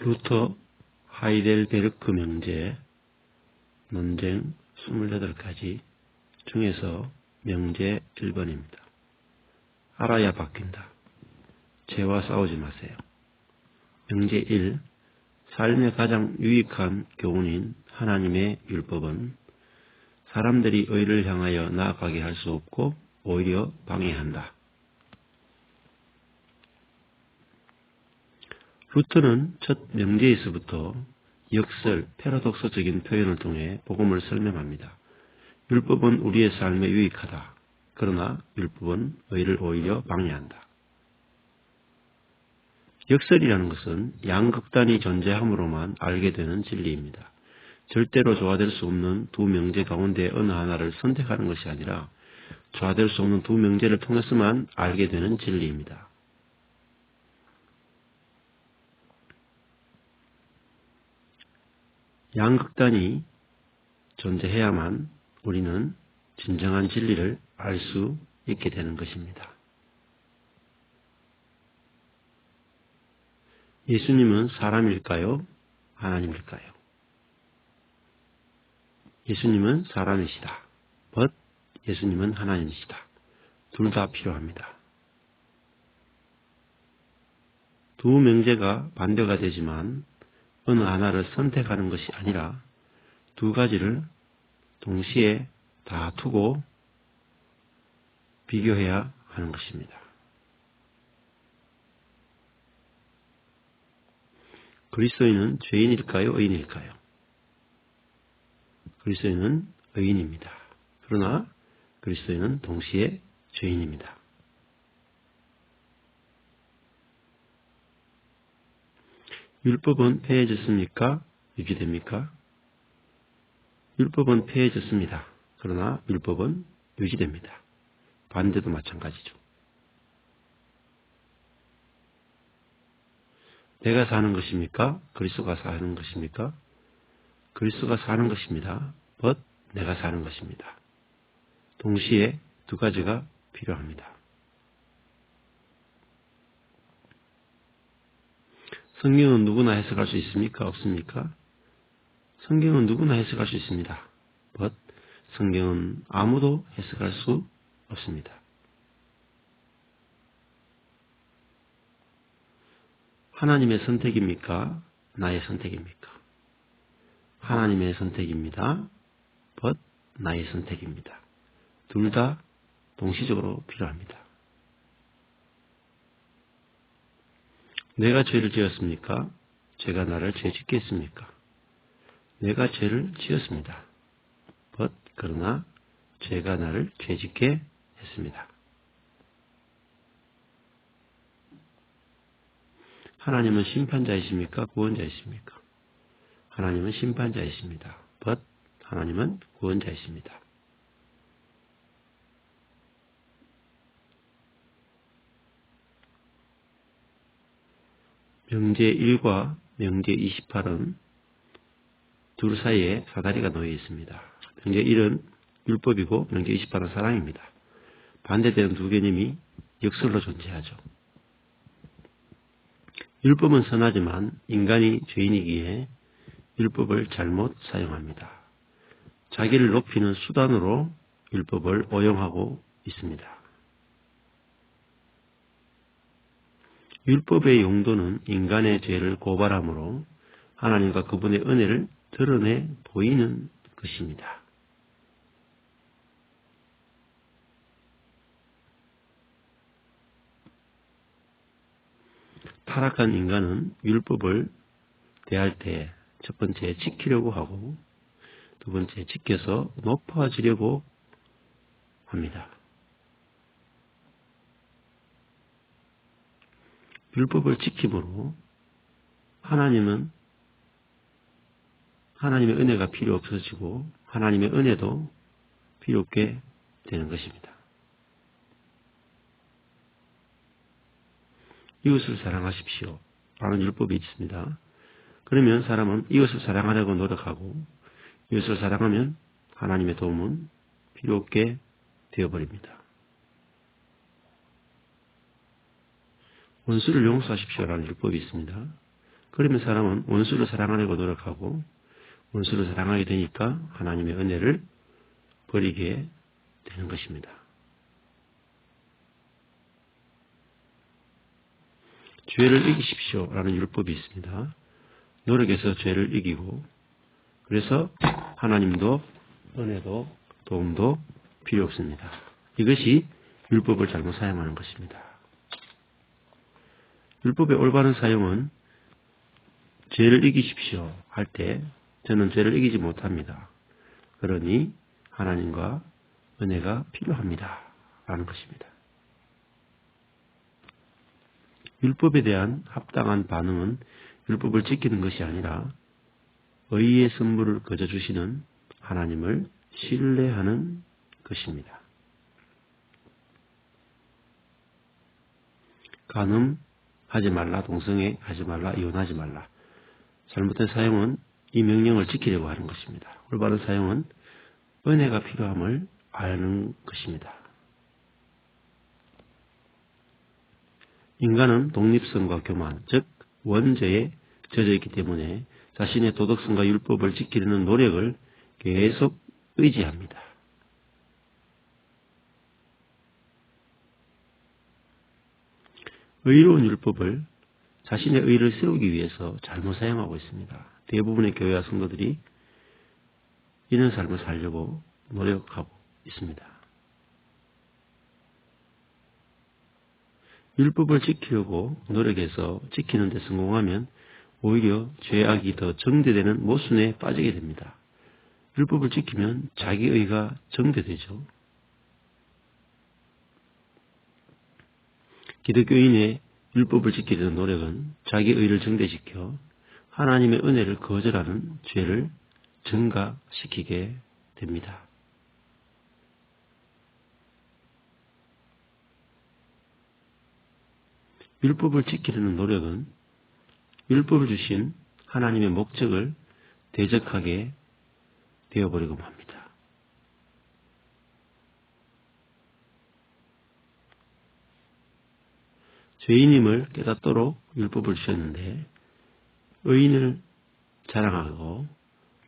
루터 하이델베르크 명제 논쟁 28가지 중에서 명제 1번입니다. 알아야 바뀐다. 죄와 싸우지 마세요. 명제 1. 삶의 가장 유익한 교훈인 하나님의 율법은 사람들이 의를 향하여 나아가게 할 수 없고 오히려 방해한다. 루터는 첫 명제에서부터 역설, 패러독스적인 표현을 통해 복음을 설명합니다. 율법은 우리의 삶에 유익하다. 그러나 율법은 의를 오히려 방해한다. 역설이라는 것은 양극단이 존재함으로만 알게 되는 진리입니다. 절대로 조화될 수 없는 두 명제 가운데 어느 하나를 선택하는 것이 아니라 조화될 수 없는 두 명제를 통해서만 알게 되는 진리입니다. 양극단이 존재해야만 우리는 진정한 진리를 알 수 있게 되는 것입니다. 예수님은 사람일까요? 하나님일까요? 예수님은 사람이시다. but 예수님은 하나님이시다. 둘 다 필요합니다. 두 명제가 반대가 되지만 어느 하나를 선택하는 것이 아니라 두 가지를 동시에 다 두고 비교해야 하는 것입니다. 그리스도인은 죄인일까요? 의인일까요? 그리스도인은 의인입니다. 그러나 그리스도인은 동시에 죄인입니다. 율법은 폐해졌습니까? 유지됩니까? 율법은 폐해졌습니다. 그러나 율법은 유지됩니다. 반대도 마찬가지죠. 내가 사는 것입니까? 그리스도가 사는 것입니까? 그리스도가 사는 것입니다. but 내가 사는 것입니다. 동시에 두 가지가 필요합니다. 성경은 누구나 해석할 수 있습니까? 없습니까? 성경은 누구나 해석할 수 있습니다. but 성경은 아무도 해석할 수 없습니다. 하나님의 선택입니까? 나의 선택입니까? 하나님의 선택입니다. but 나의 선택입니다. 둘 다 동시적으로 필요합니다. 내가 죄를 지었습니까? 죄가 나를 죄짓게 했습니까? 내가 죄를 지었습니다. but 그러나 죄가 나를 죄짓게 했습니다. 하나님은 심판자이십니까? 구원자이십니까? 하나님은 심판자이십니다. but 하나님은 구원자이십니다. 명제 1과 명제 28은 둘 사이에 사다리가 놓여 있습니다. 명제 1은 율법이고 명제 28은 사랑입니다. 반대되는 두 개념이 역설로 존재하죠. 율법은 선하지만 인간이 죄인이기에 율법을 잘못 사용합니다. 자기를 높이는 수단으로 율법을 오용하고 있습니다. 율법의 용도는 인간의 죄를 고발함으로 하나님과 그분의 은혜를 드러내 보이는 것입니다. 타락한 인간은 율법을 대할 때 첫 번째 지키려고 하고 두 번째 지켜서 높아지려고 합니다. 율법을 지킴으로 하나님의 은혜가 필요 없어지고 하나님의 은혜도 필요 없게 되는 것입니다. 이웃을 사랑하십시오 라는 율법이 있습니다. 그러면 사람은 이웃을 사랑하려고 노력하고 이웃을 사랑하면 하나님의 도움은 필요 없게 되어버립니다. 원수를 용서하십시오 라는 율법이 있습니다. 그러면 사람은 원수를 사랑하려고 노력하고 원수를 사랑하게 되니까 하나님의 은혜를 버리게 되는 것입니다. 죄를 이기십시오라는 율법이 있습니다. 노력해서 죄를 이기고 그래서 하나님도 은혜도 도움도 필요 없습니다. 이것이 율법을 잘못 사용하는 것입니다. 율법의 올바른 사용은 죄를 이기십시오 할 때 저는 죄를 이기지 못합니다. 그러니 하나님과 은혜가 필요합니다. 라는 것입니다. 율법에 대한 합당한 반응은 율법을 지키는 것이 아니라 의의 선물을 거저 주시는 하나님을 신뢰하는 것입니다. 간음하지 말라, 동성애 하지 말라, 이혼하지 말라. 잘못된 사용은 이 명령을 지키려고 하는 것입니다. 올바른 사용은 은혜가 필요함을 아는 것입니다. 인간은 독립성과 교만, 즉 원죄에 젖어 있기 때문에 자신의 도덕성과 율법을 지키려는 노력을 계속 의지합니다. 의로운 율법을 자신의 의를 세우기 위해서 잘못 사용하고 있습니다. 대부분의 교회와 성도들이 이런 삶을 살려고 노력하고 있습니다. 율법을 지키려고 노력해서 지키는 데 성공하면 오히려 죄악이 더 정대되는 모순에 빠지게 됩니다. 율법을 지키면 자기 의가 정대되죠. 기독교인의 율법을 지키려는 노력은 자기 의를 정대시켜 하나님의 은혜를 거절하는 죄를 증가시키게 됩니다. 율법을 지키려는 노력은 율법을 주신 하나님의 목적을 대적하게 되어버리고 맙니다. 죄인임을 깨닫도록 율법을 주셨는데 의인을 자랑하고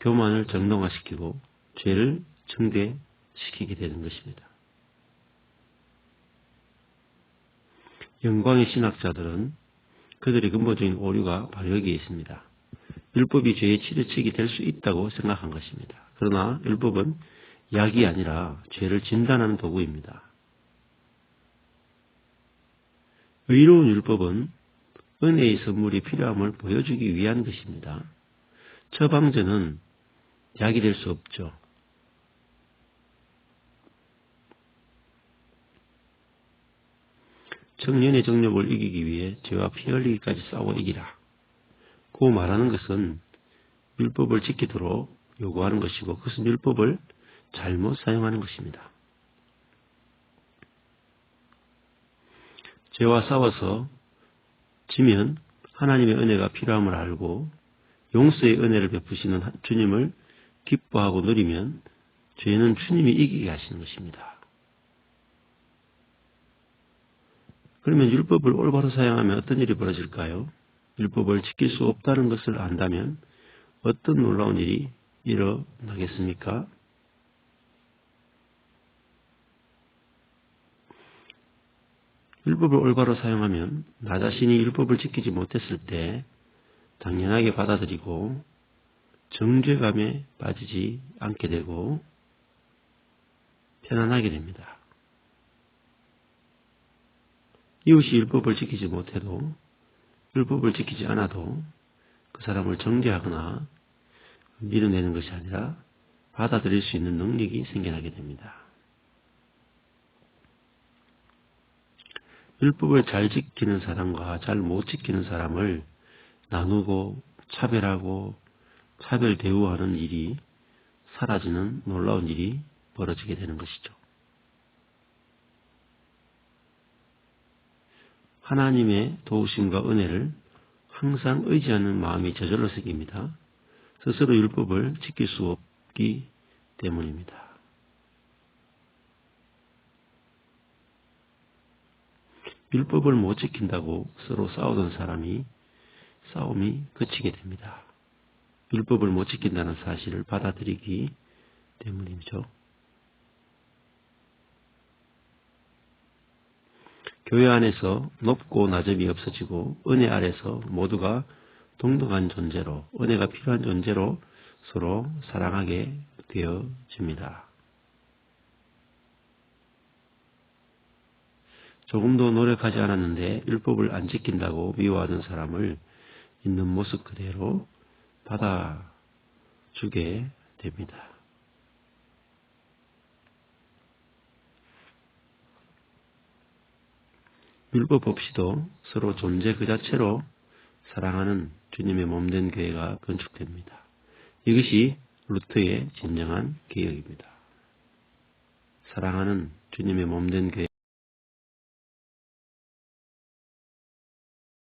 교만을 정당화시키고 죄를 증대시키게 되는 것입니다. 영광의 신학자들은 그들의 근본적인 오류가 바로 여기에 있습니다. 율법이 죄의 치료책이 될 수 있다고 생각한 것입니다. 그러나 율법은 약이 아니라 죄를 진단하는 도구입니다. 의로운 율법은 은혜의 선물이 필요함을 보여주기 위한 것입니다. 처방전은 약이 될 수 없죠. 청년의 정욕을 이기기 위해 죄와 피 흘리기까지 싸워 이기라. 그 말하는 것은 율법을 지키도록 요구하는 것이고 그것은 율법을 잘못 사용하는 것입니다. 죄와 싸워서 지면 하나님의 은혜가 필요함을 알고 용서의 은혜를 베푸시는 주님을 기뻐하고 누리면 죄는 주님이 이기게 하시는 것입니다. 그러면 율법을 올바로 사용하면 어떤 일이 벌어질까요? 율법을 지킬 수 없다는 것을 안다면 어떤 놀라운 일이 일어나겠습니까? 율법을 올바로 사용하면 나 자신이 율법을 지키지 못했을 때 당연하게 받아들이고 정죄감에 빠지지 않게 되고 편안하게 됩니다. 이웃이 율법을 지키지 못해도 율법을 지키지 않아도 그 사람을 정죄하거나 밀어내는 것이 아니라 받아들일 수 있는 능력이 생겨나게 됩니다. 율법을 잘 지키는 사람과 잘 못 지키는 사람을 나누고 차별하고 차별 대우하는 일이 사라지는 놀라운 일이 벌어지게 되는 것이죠. 하나님의 도우심과 은혜를 항상 의지하는 마음이 저절로 생깁니다. 스스로 율법을 지킬 수 없기 때문입니다. 율법을 못 지킨다고 서로 싸우던 사람이 싸움이 그치게 됩니다. 율법을 못 지킨다는 사실을 받아들이기 때문이죠. 교회 안에서 높고 낮음이 없어지고 은혜 아래서 모두가 동등한 존재로, 은혜가 필요한 존재로 서로 사랑하게 되어집니다. 조금도 노력하지 않았는데 율법을 안 지킨다고 미워하는 사람을 있는 모습 그대로 받아주게 됩니다. 율법 없이도 서로 존재 그 자체로 사랑하는 주님의 몸된 교회가 건축됩니다. 이것이 루터의 진정한 개혁입니다. 사랑하는 주님의 몸된 교회